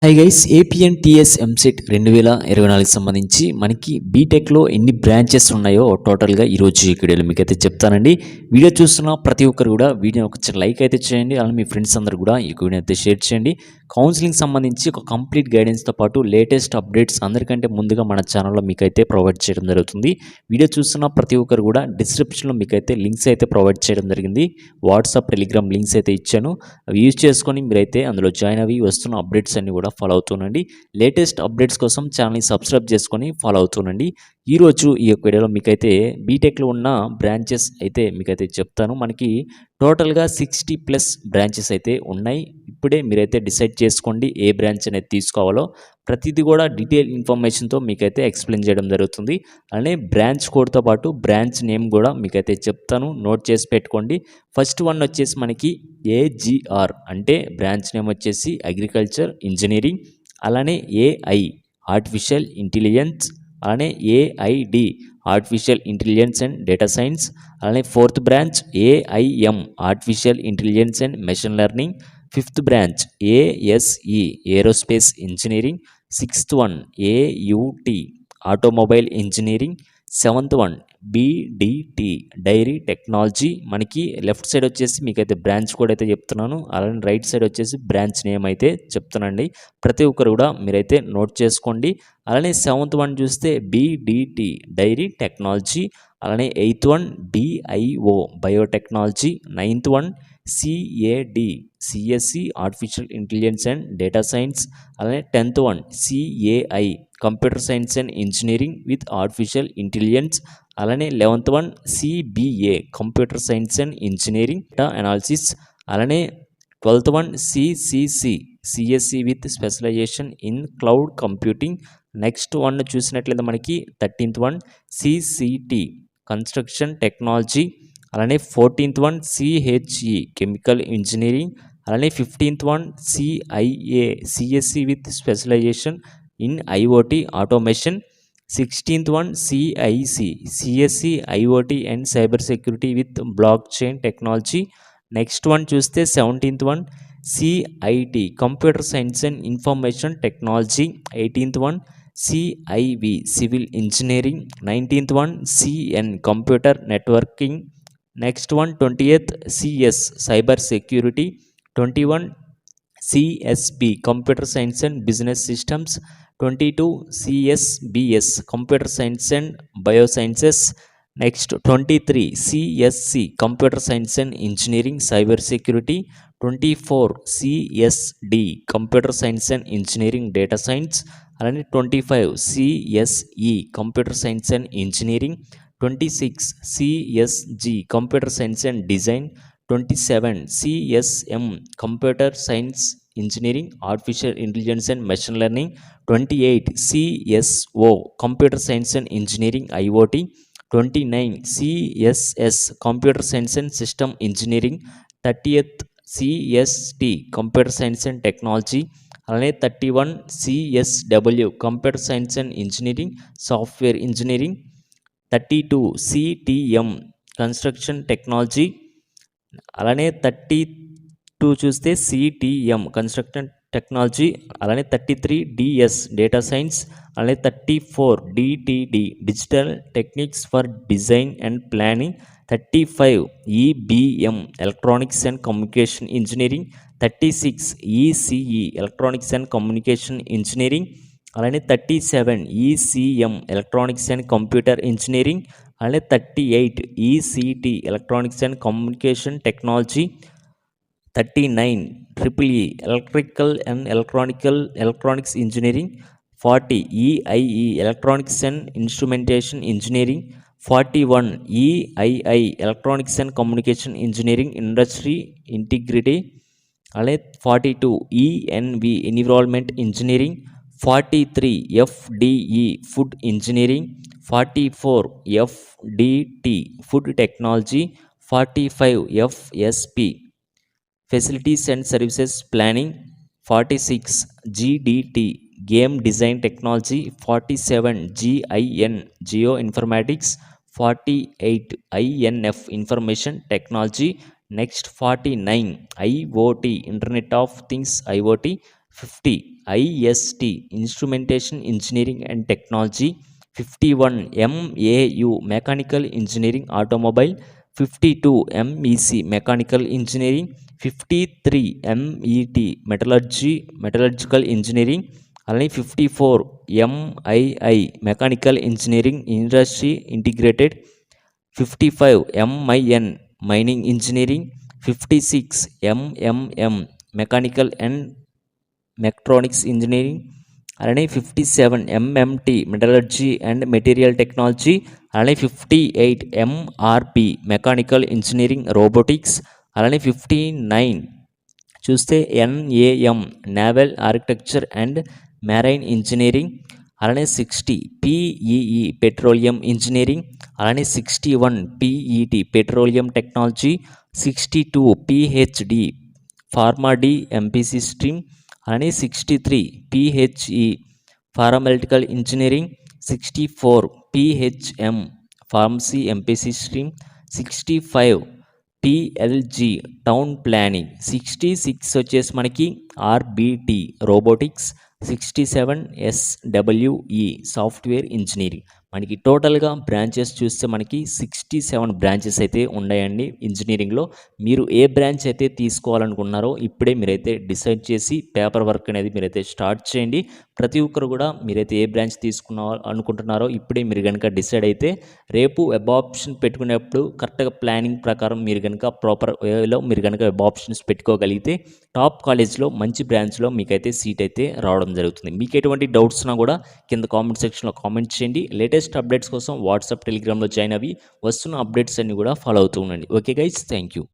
Hi guys APNTS EAMCET 2024 సంబంధించి మనకి బీటెక్లో ఎన్ని బ్రాంచెస్ ఉన్నాయో టోటల్గా ఈరోజు ఈ వీడియోలో మీకు అయితే చెప్తానండి. వీడియో చూస్తున్న ప్రతి ఒక్కరు కూడా వీడియో ఒక లైక్ అయితే చేయండి. అలానే మీ ఫ్రెండ్స్ అందరూ కూడా ఈ వీడియో అయితే షేర్ చేయండి. కౌన్సిలింగ్ సంబంధించి ఒక కంప్లీట్ గైడెన్స్తో పాటు లేటెస్ట్ అప్డేట్స్ అందరికంటే ముందుగా మన ఛానల్లో మీకు అయితే ప్రొవైడ్ చేయడం జరుగుతుంది. వీడియో చూస్తున్న ప్రతి ఒక్కరు కూడా డిస్క్రిప్షన్లో మీకు అయితే లింక్స్ అయితే ప్రొవైడ్ చేయడం జరిగింది. వాట్సాప్, టెలిగ్రామ్ లింక్స్ అయితే ఇచ్చాను. అవి యూజ్ చేసుకొని మీరైతే అందులో జాయిన్ అవి వస్తున్న అప్డేట్స్ అన్ని కూడా ఫాలో అవుతుండండి. లేటెస్ట్ అప్డేట్స్ కోసం ఛానల్ని సబ్స్క్రైబ్ చేసుకొని ఫాలో అవుతుండండి. ఈరోజు ఈ యొక్క వీడియోలో మీకైతే బీటెక్లో ఉన్న బ్రాంచెస్ అయితే మీకైతే చెప్తాను. మనకి టోటల్గా 60+ బ్రాంచెస్ అయితే ఉన్నాయి. ఇప్పుడే మీరైతే డిసైడ్ చేసుకోండి ఏ బ్రాంచ్ అనేది తీసుకోవాలో. ప్రతిదీ కూడా డీటెయిల్ ఇన్ఫర్మేషన్తో మీకైతే ఎక్స్ప్లెయిన్ చేయడం జరుగుతుంది. అలానే బ్రాంచ్ కోడ్తో పాటు బ్రాంచ్ నేమ్ కూడా మీకైతే చెప్తాను, నోట్ చేసి పెట్టుకోండి. ఫస్ట్ వన్ వచ్చేసి మనకి ఏజీఆర్ అంటే బ్రాంచ్ నేమ్ వచ్చేసి అగ్రికల్చర్ ఇంజనీరింగ్. అలానే ఏఐ ఆర్టిఫిషియల్ ఇంటెలిజెన్స్, అలానే AID artificial intelligence and data science. అలానే fourth branch AIM artificial intelligence and machine learning. Fifth branch ASE aerospace engineering. Sixth one AUT automobile engineering. Seventh one BDT dairy technology. మనకి left side వచ్చేసి మీకైతే branch code అయితే చెప్తున్నాను, అలానే right side వచ్చేసి branch name అయితే చెప్తానండి. ప్రతి ఒక్కరు కూడా మీరైతే నోట్ చేసుకోండి. అలానే సెవెంత్ వన్ చూస్తే బీడిటి డైరీ టెక్నాలజీ. అలానే eighth one DIO biotechnology. Ninth one CAD CSC artificial intelligence and data science. అలానే 10th one CAI computer science and engineering with artificial intelligence. అలానే 11th one CBA computer science and engineering data analysis. అలానే 12th one CCC CSC with specialization in cloud computing. Next one చూసినట్లయితే మనకి 13th one CCT construction technology. అలానే 14th one CHE chemical engineering. అలానే 15th one CIA CSC with specialization in IoT automation. 16th one CIC CSC IoT and cyber security with blockchain technology. Next one చూస్తే 17th one CIT computer science and information technology. 18th one CIV civil engineering. 19th one CN computer networking. Next one 20th CS cyber security. 21 CSB computer science and business systems. 22 CSBS computer science and biosciences. Next 23 CSC computer science and engineering cyber security. 24 CSD computer science and engineering data science. అలానే 25 CSE computer science and engineering. 26 CSG computer science and design. 27 CSM computer science engineering artificial intelligence and machine learning. 28 CSO computer science and engineering IoT. 29 CSS computer science and system engineering. 30th CST computer science and technology. అలానే 31 CSW computer science and engineering software engineering. 32 CTM construction technology. అలానే 32 చూస్తే CTM construction technology. అలానే 33 DS data science. అలానే 34 DTD digital techniques for design and planning. 35 EBM electronics and communication engineering. 36 ECE electronics and communication engineering. అలానే 37 ECM electronics and computer engineering. అలానే 38 ECT electronics and communication technology. 39 triple electrical and electronics engineering. 40 EIE electronics and instrumentation engineering. 41 EII electronics and communication engineering industry integrity. అలానే 42 ENV environment engineering. 43 FDE food engineering. 44 FDT food technology. 45 FSP facilities and services planning. 46 GDT game design technology. 47 GIN geo informatics. 48 INF information technology. Next 49 IOT internet of things IOT. 50 IST Instrumentation Engineering and Technology, 51 MAU Mechanical Engineering Automobile, 52 MEC Mechanical Engineering, 53 MET Metallurgical Engineering, అలానే 54 MII Mechanical Engineering Industry Integrated, 55 MIN Mining Engineering, 56 MMM Mechanical and Mechatronics Engineering, అలానే 57 MMT Metallurgy and Material Technology, అలానే 58 MRP Mechanical Engineering Robotics, అలానే 59 చూస్తే NAM naval architecture and marine engineering, అలానే 60 PEE petroleum engineering, అలానే 61 PET petroleum technology, 62 PhD pharma D MPC stream, అలానే 63 PHE pharmaceutical engineering, 64 PHM pharmacy MPC stream, 65 PLG town planning, 66 వచ్చేసి మనకి RBT robotics, 67 SWE software engineering. మనకి టోటల్గా branches చూస్తే మనకి 67 branches అయితే ఉన్నాయండి ఇంజనీరింగ్లో. మీరు ఏ బ్రాంచ్ అయితే తీసుకోవాలనుకున్నారో ఇప్పుడే మీరైతే డిసైడ్ చేసి పేపర్ వర్క్ అనేది మీరైతే స్టార్ట్ చేయండి. ప్రతి ఒక్కరు కూడా మీరైతే ఏ బ్రాంచ్ అనుకుంటున్నారో ఇప్పుడే మీరు కనుక డిసైడ్ అయితే రేపు వెబ్ ఆప్షన్ పెట్టుకునేప్పుడు కరెక్ట్గా ప్లానింగ్ ప్రకారం మీరు కనుక ప్రాపర్ వేలో మీరు కనుక వెబ్ ఆప్షన్స్ పెట్టుకోగలిగితే టాప్ కాలేజ్లో మంచి బ్రాంచ్లో మీకైతే సీట్ అయితే రావడం జరుగుతుంది. మీకు ఎటువంటి డౌట్స్ ఉన్నా కూడా కింద కామెంట్ సెక్షన్లో కామెంట్ చేయండి. లేటెస్ట్ అప్డేట్స్ కోసం వాట్సాప్ టెలిగ్రామ్లో జాయిన్ అవి వస్తున్న అప్డేట్స్ అన్ని కూడా ఫాలో అవుతూ ఉండండి. Okay guys, thank you.